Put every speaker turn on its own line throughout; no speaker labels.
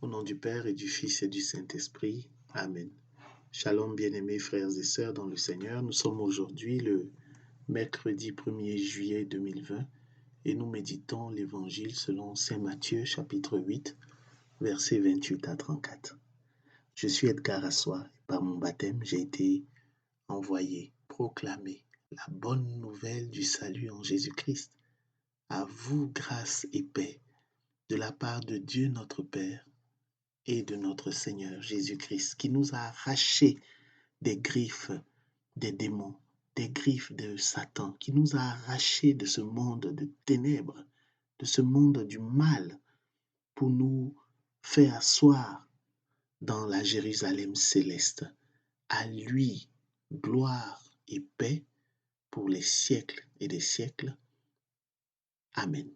Au nom du Père et du Fils et du Saint-Esprit. Amen. Shalom, bien-aimés frères et sœurs dans le Seigneur. Nous sommes aujourd'hui le mercredi 1er juillet 2020 et nous méditons l'Évangile selon Saint Matthieu, chapitre 8, versets 28 à 34. Je suis Edgar Assois et par mon baptême, j'ai été envoyé proclamer la bonne nouvelle du salut en Jésus-Christ. À vous, grâce et paix de la part de Dieu notre Père et de notre Seigneur Jésus-Christ, qui nous a arrachés des griffes des démons, des griffes de Satan, qui nous a arrachés de ce monde de ténèbres, de ce monde du mal, pour nous faire asseoir dans la Jérusalem céleste. À lui, gloire et paix pour les siècles et des siècles. Amen.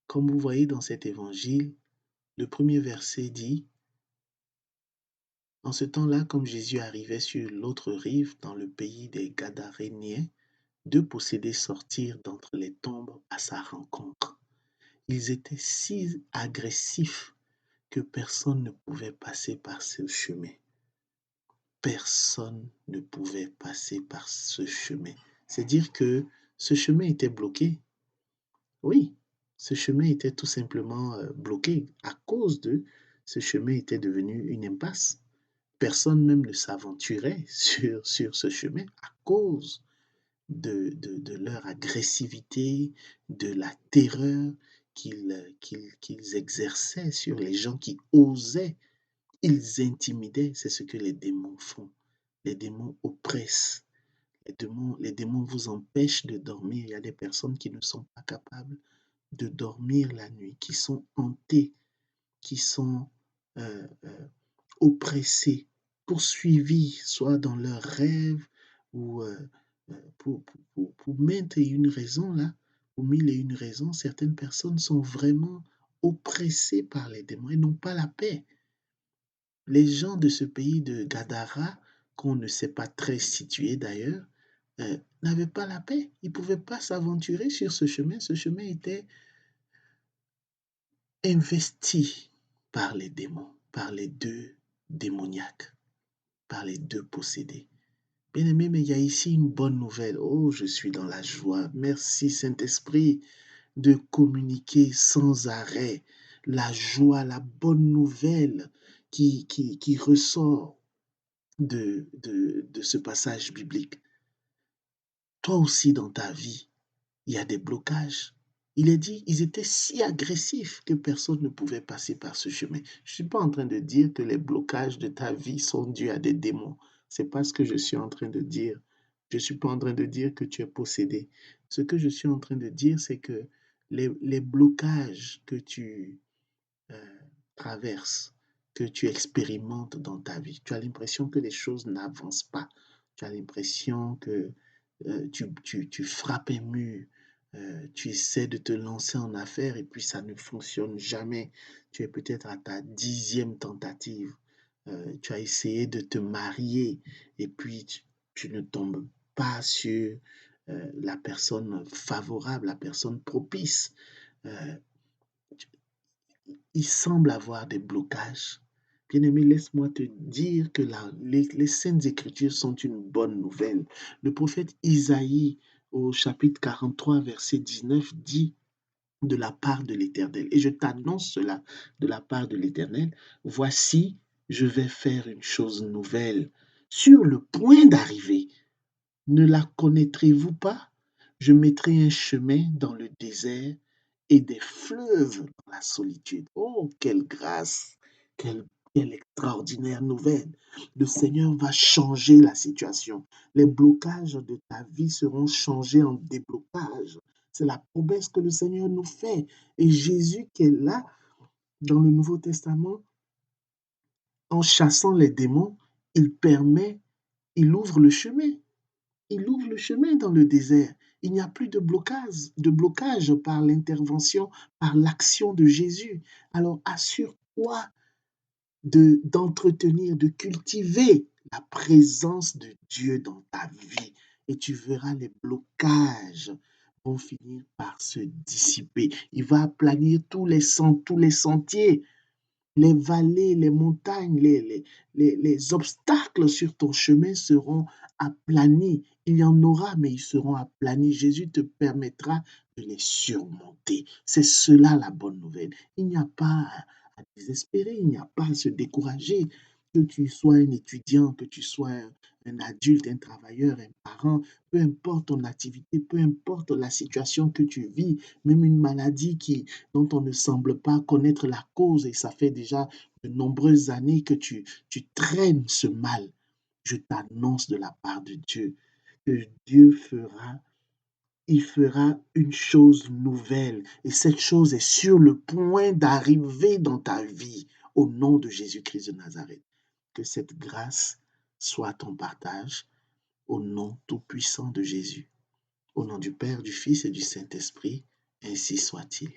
Comme vous voyez dans cet évangile, le premier verset dit: En ce temps-là, comme Jésus arrivait sur l'autre rive, dans le pays des Gadaréniens, deux possédés sortirent d'entre les tombes à sa rencontre. Ils étaient si agressifs que personne ne pouvait passer par ce chemin. Personne ne pouvait passer par ce chemin. C'est dire que ce chemin était bloqué. Oui, ce chemin était tout simplement bloqué. À cause de ce chemin était devenu une impasse. Personne même ne s'aventurait sur ce chemin à cause de leur agressivité, de la terreur qu'ils exerçaient sur les gens qui osaient. Ils intimidaient, c'est ce que les démons font. Les démons oppressent. Les démons vous empêchent de dormir. Il y a des personnes qui ne sont pas capables de dormir la nuit, qui sont hantées, qui sont euh, euh, oppressés, poursuivis, soit dans leurs rêves ou pour maintes et une raison, là, pour mille et une raisons, certaines personnes sont vraiment oppressées par les démons et n'ont pas la paix. Les gens de ce pays de Gadara, qu'on ne sait pas très situé d'ailleurs, n'avaient pas la paix. Ils ne pouvaient pas s'aventurer sur ce chemin. Ce chemin était investi par les démons, par les deux démoniaques, par les deux possédés. Bien-aimé, mais il y a ici une bonne nouvelle. Oh, je suis dans la joie. Merci Saint-Esprit de communiquer sans arrêt la joie, la bonne nouvelle qui ressort de ce passage biblique. Toi aussi dans ta vie, il y a des blocages. Il est dit, ils étaient si agressifs que personne ne pouvait passer par ce chemin. Je ne suis pas en train de dire que les blocages de ta vie sont dus à des démons. C'est pas ce que je suis en train de dire. Je ne suis pas en train de dire que tu es possédé. Ce que je suis en train de dire, c'est que les blocages que tu traverses, que tu expérimentes dans ta vie, tu as l'impression que les choses n'avancent pas. Tu as l'impression que tu frappes un mur, tu essaies de te lancer en affaires et puis ça ne fonctionne jamais. Tu es peut-être à ta 10e tentative. Tu as essayé de te marier et puis tu ne tombes pas sur la personne favorable, la personne propice. Euh, il semble avoir des blocages. Bien-aimé, laisse-moi te dire que les Saintes Écritures sont une bonne nouvelle. Le prophète Isaïe, au chapitre 43, verset 19, dit de la part de l'Éternel, et je t'annonce cela de la part de l'Éternel, voici, je vais faire une chose nouvelle, sur le point d'arriver. Ne la connaîtrez-vous pas? Je mettrai un chemin dans le désert et des fleuves dans la solitude. Oh, quelle grâce, quelle extraordinaire nouvelle. Le Seigneur va changer la situation. Les blocages de ta vie seront changés en déblocages. C'est la promesse que le Seigneur nous fait. Et Jésus qui est là dans le Nouveau Testament, en chassant les démons, il ouvre le chemin. Il ouvre le chemin dans le désert. Il n'y a plus de blocage par l'intervention, par l'action de Jésus. Alors assure-toi d'entretenir, de cultiver la présence de Dieu dans ta vie et tu verras les blocages vont finir par se dissiper. Il va aplanir tous les sentiers les vallées, les montagnes, les obstacles sur ton chemin seront aplanis. Il y en aura, mais ils seront aplanis. Jésus te permettra de les surmonter. C'est cela la bonne nouvelle. Il n'y a pas à désespérer, il n'y a pas à se décourager. Que tu sois un étudiant, que tu sois un adulte, un travailleur, un parent, peu importe ton activité, peu importe la situation que tu vis, même une maladie dont on ne semble pas connaître la cause et ça fait déjà de nombreuses années que tu traînes ce mal. Je t'annonce de la part de Dieu que Dieu fera, il fera une chose nouvelle et cette chose est sur le point d'arriver dans ta vie au nom de Jésus-Christ de Nazareth. Que cette grâce soit ton partage au nom tout-puissant de Jésus. Au nom du Père, du Fils et du Saint-Esprit, ainsi soit-il.